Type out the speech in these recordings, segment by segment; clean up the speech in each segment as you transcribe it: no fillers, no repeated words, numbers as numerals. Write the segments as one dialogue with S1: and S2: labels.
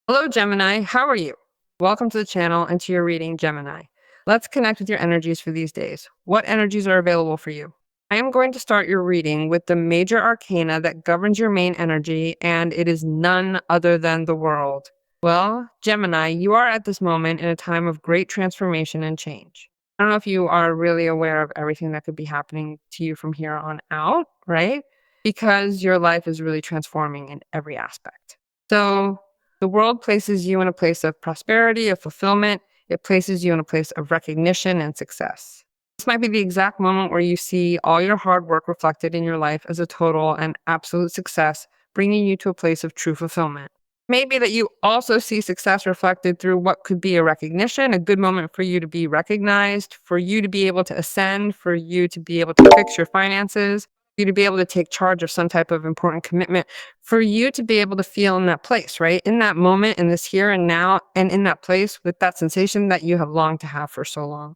S1: Hello, Gemini. How are you? Welcome to the channel and to your reading, Gemini. Let's connect with your energies for these days. What energies are available for you? I am going to start your reading with the major arcana that governs your main energy, and it is none other than the world. Well, Gemini, you are at this moment in a time of great transformation and change. I don't know if you are really aware of everything that could be happening to you from here on out, right? Because your life is really transforming in every aspect. So, the world places you in a place of prosperity, of fulfillment. It places you in a place of recognition and success. This might be the exact moment where you see all your hard work reflected in your life as a total and absolute success, bringing you to a place of true fulfillment. Maybe that you also see success reflected through what could be a recognition, a good moment for you to be recognized, for you to be able to ascend, for you to be able to fix your finances, for you to be able to take charge of some type of important commitment, for you to be able to feel in that place, right? In that moment, in this here and now, and in that place with that sensation that you have longed to have for so long.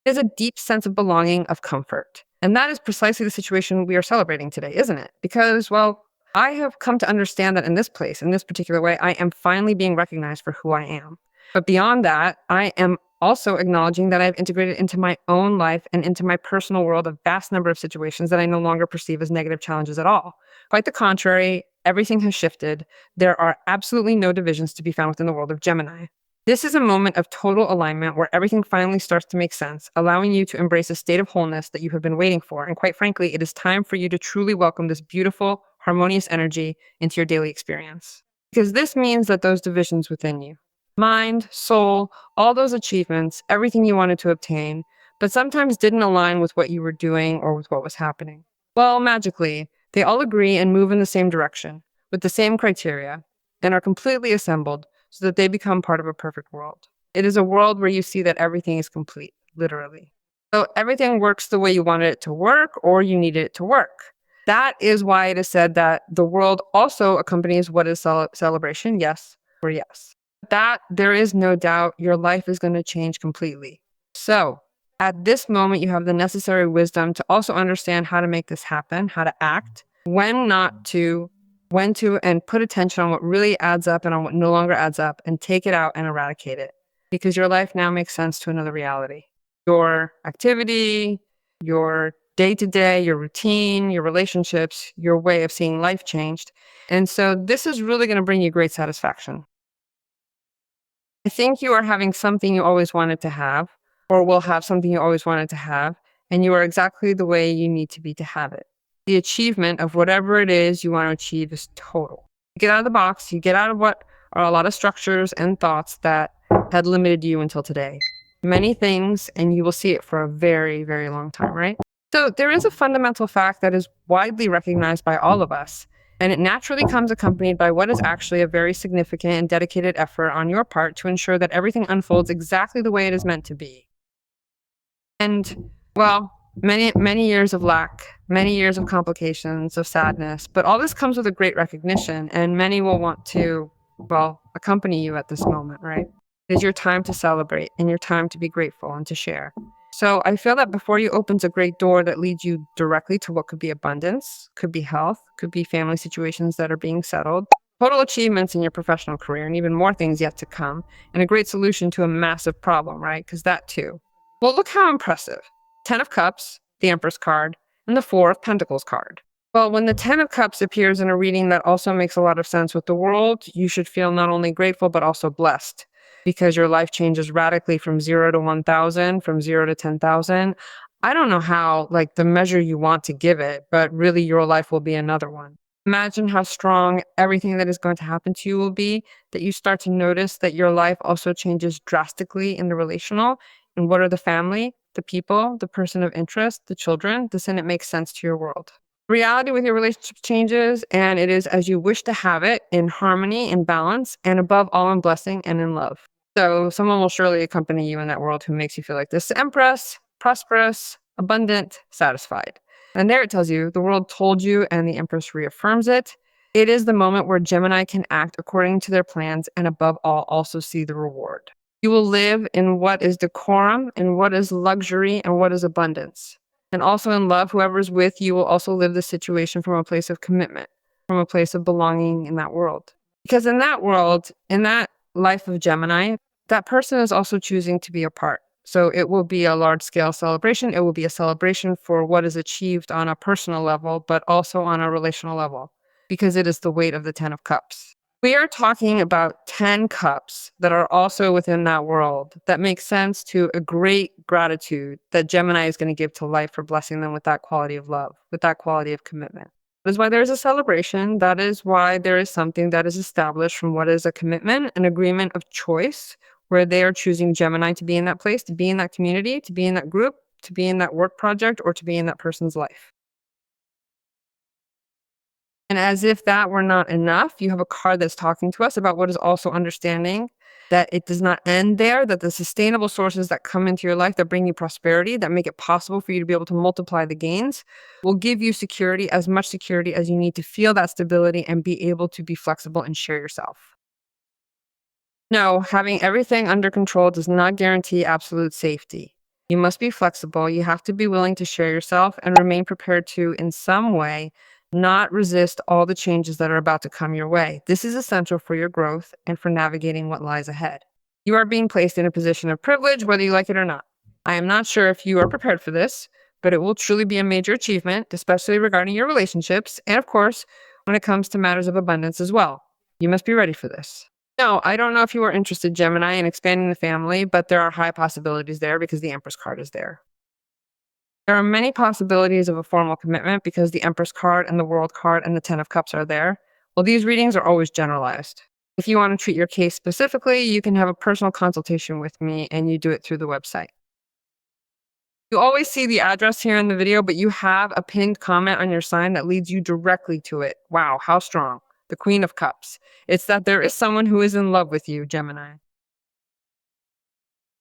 S1: There's a deep sense of belonging, of comfort. And that is precisely the situation we are celebrating today, isn't it? Because, well, I have come to understand that in this place, in this particular way, I am finally being recognized for who I am. But beyond that, I am also acknowledging that I've integrated into my own life and into my personal world a vast number of situations that I no longer perceive as negative challenges at all. Quite the contrary, everything has shifted. There are absolutely no divisions to be found within the world of Gemini. This is a moment of total alignment where everything finally starts to make sense, allowing you to embrace a state of wholeness that you have been waiting for. And quite frankly, it is time for you to truly welcome this beautiful, harmonious energy into your daily experience. Because this means that those divisions within you, mind, soul, all those achievements, everything you wanted to obtain, but sometimes didn't align with what you were doing or with what was happening. Well, magically, they all agree and move in the same direction, with the same criteria, and are completely assembled so that they become part of a perfect world. It is a world where you see that everything is complete, literally. So everything works the way you wanted it to work or you needed it to work. That is why it is said that the world also accompanies what is celebration, yes or yes. That there is no doubt your life is going to change completely. So at this moment, you have the necessary wisdom to also understand how to make this happen, how to act, when not to, when to, and put attention on what really adds up and on what no longer adds up, and take it out and eradicate it. Because your life now makes sense to another reality. Your activity, your day to day, your routine, your relationships, your way of seeing life changed. And so this is really going to bring you great satisfaction. I think you are having something you always wanted to have, or will have something you always wanted to have, and you are exactly the way you need to be to have it. The achievement of whatever it is you want to achieve is total. You get out of the box, you get out of what are a lot of structures and thoughts that had limited you until today. Many things, and you will see it for a very, very long time, right? So there is a fundamental fact that is widely recognized by all of us, and it naturally comes accompanied by what is actually a very significant and dedicated effort on your part to ensure that everything unfolds exactly the way it is meant to be. And, well, many years of lack, many years of complications, of sadness, but all this comes with a great recognition, and many will want to, well, accompany you at this moment, right? It is your time to celebrate and your time to be grateful and to share. So I feel that before you opens a great door that leads you directly to what could be abundance, could be health, could be family situations that are being settled, total achievements in your professional career, and even more things yet to come, and a great solution to a massive problem, right? Because that too. Well, look how impressive. 10 of Cups, the Empress card, and the 4 of Pentacles card. Well, when the 10 of Cups appears in a reading that also makes a lot of sense with the world, you should feel not only grateful, but also blessed, because your life changes radically from 0 to 1,000, from 0 to 10,000. I don't know how, like the measure you want to give it, but really your life will be another one. Imagine how strong everything that is going to happen to you will be, that you start to notice that your life also changes drastically in the relational. And what are the family, the people, the person of interest, the children? Doesn't it make sense to your world? Reality with your relationship changes, and it is as you wish to have it, in harmony, in balance, and above all in blessing and in love. So someone will surely accompany you in that world who makes you feel like this empress, prosperous, abundant, satisfied. And there it tells you, the world told you, and the empress reaffirms it. It is the moment where Gemini can act according to their plans, and above all, also see the reward. You will live in what is decorum, in what is luxury, and what is abundance. And also in love, whoever is with you will also live the situation from a place of commitment, from a place of belonging in that world. Because in that world, in that life of Gemini, that person is also choosing to be a part. So it will be a large scale celebration. It will be a celebration for what is achieved on a personal level, but also on a relational level, because it is the weight of the 10 of Cups. We are talking about 10 cups that are also within that world that make sense to a great gratitude that Gemini is going to give to life for blessing them with that quality of love, with that quality of commitment. That is why there is a celebration. That is why there is something that is established from what is a commitment, an agreement of choice, where they are choosing Gemini to be in that place, to be in that community, to be in that group, to be in that work project, or to be in that person's life. And as if that were not enough, you have a card that's talking to us about what is also understanding that it does not end there, that the sustainable sources that come into your life that bring you prosperity, that make it possible for you to be able to multiply the gains, will give you security, as much security as you need to feel that stability and be able to be flexible and share yourself. No, having everything under control does not guarantee absolute safety. You must be flexible. You have to be willing to share yourself and remain prepared to, in some way, not resist all the changes that are about to come your way. This is essential for your growth and for navigating what lies ahead. You are being placed in a position of privilege, whether you like it or not. I am not sure if you are prepared for this, but it will truly be a major achievement, especially regarding your relationships, and of course, when it comes to matters of abundance as well. You must be ready for this. No, I don't know if you are interested, Gemini, in expanding the family, but there are high possibilities there because the Empress card is there. There are many possibilities of a formal commitment because the Empress card and the World card and the 10 of Cups are there. Well, these readings are always generalized. If you want to treat your case specifically, you can have a personal consultation with me and you do it through the website. You always see the address here in the video, but you have a pinned comment on your sign that leads you directly to it. Wow, how strong. The Queen of Cups. It's that there is someone who is in love with you, Gemini.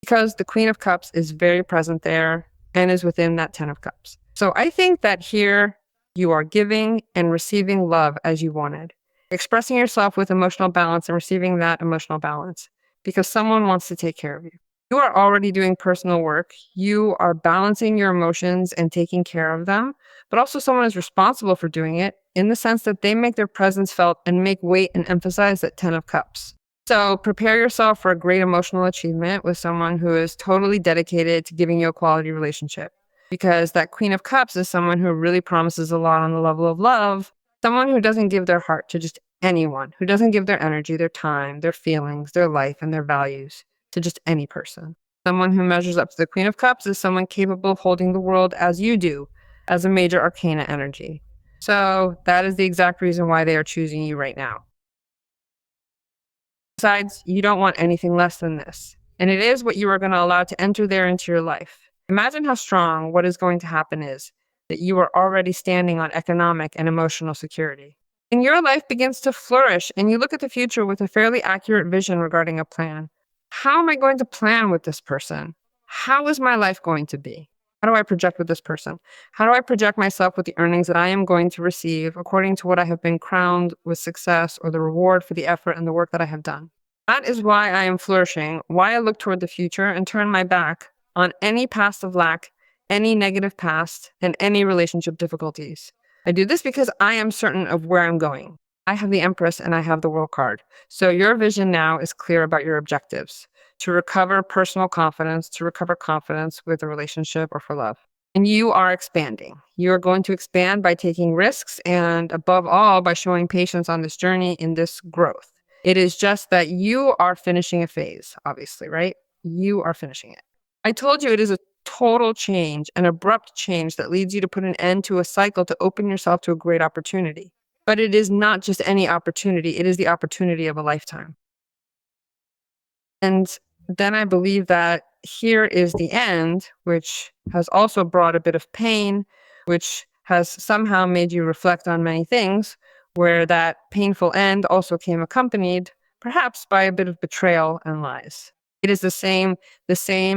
S1: Because the Queen of Cups is very present there and is within that 10 of Cups. So I think that here you are giving and receiving love as you wanted, expressing yourself with emotional balance and receiving that emotional balance because someone wants to take care of you. You are already doing personal work. You are balancing your emotions and taking care of them, but also someone is responsible for doing it in the sense that they make their presence felt and make weight and emphasize that 10 of Cups. So prepare yourself for a great emotional achievement with someone who is totally dedicated to giving you a quality relationship. Because that Queen of Cups is someone who really promises a lot on the level of love, someone who doesn't give their heart to just anyone, who doesn't give their energy, their time, their feelings, their life, and their values to just any person. Someone who measures up to the Queen of Cups is someone capable of holding the world as you do, as a major arcana energy. So that is the exact reason why they are choosing you right now. Besides, you don't want anything less than this. And it is what you are going to allow to enter there into your life. Imagine how strong what is going to happen is that you are already standing on economic and emotional security. And your life begins to flourish and you look at the future with a fairly accurate vision regarding a plan. How am I going to plan with this person? How is my life going to be? How do I project with this person? How do I project myself with the earnings that I am going to receive according to what I have been crowned with success or the reward for the effort and the work that I have done? That is why I am flourishing, why I look toward the future and turn my back on any past of lack, any negative past, and any relationship difficulties. I do this because I am certain of where I'm going. I have the Empress and I have the World card. So your vision now is clear about your objectives to recover personal confidence, to recover confidence with a relationship or for love. And you are expanding. You are going to expand by taking risks and above all, by showing patience on this journey in this growth. It is just that you are finishing a phase, obviously, right? You are finishing it. I told you it is a total change, an abrupt change that leads you to put an end to a cycle to open yourself to a great opportunity. But it is not just any opportunity. It is the opportunity of a lifetime. And then I believe that here is the end, which has also brought a bit of pain, which has somehow made you reflect on many things, where that painful end also came accompanied, perhaps by a bit of betrayal and lies. It is the same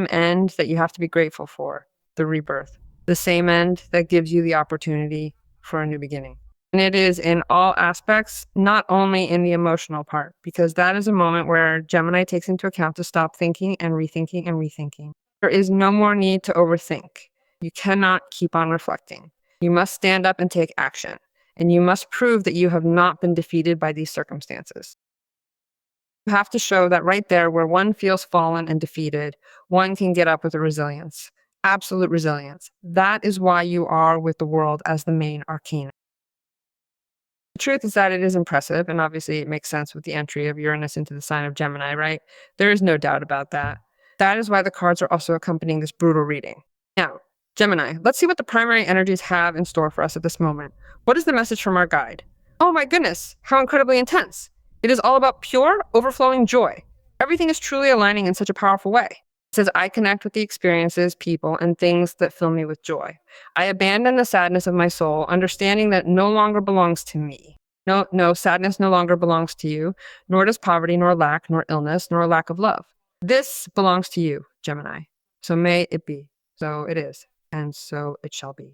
S1: end that you have to be grateful for, the rebirth, the same end that gives you the opportunity for a new beginning. And it is in all aspects, not only in the emotional part, because that is a moment where Gemini takes into account to stop thinking and rethinking and rethinking. There is no more need to overthink. You cannot keep on reflecting. You must stand up and take action. And you must prove that you have not been defeated by these circumstances. You have to show that right there where one feels fallen and defeated, one can get up with a resilience, absolute resilience. That is why you are with the world as the main arcana. The truth is that it is impressive, and obviously it makes sense with the entry of Uranus into the sign of Gemini, right? There is no doubt about that. That is why the cards are also accompanying this brutal reading. Now, Gemini, let's see what the primary energies have in store for us at this moment. What is the message from our guide? Oh my goodness, how incredibly intense. It is all about pure, overflowing joy. Everything is truly aligning in such a powerful way. It says, I connect with the experiences, people, and things that fill me with joy. I abandon the sadness of my soul, understanding that it no longer belongs to me. No, sadness no longer belongs to you, nor does poverty, nor lack, nor illness, nor a lack of love. This belongs to you, Gemini. So may it be. So it is, and so it shall be.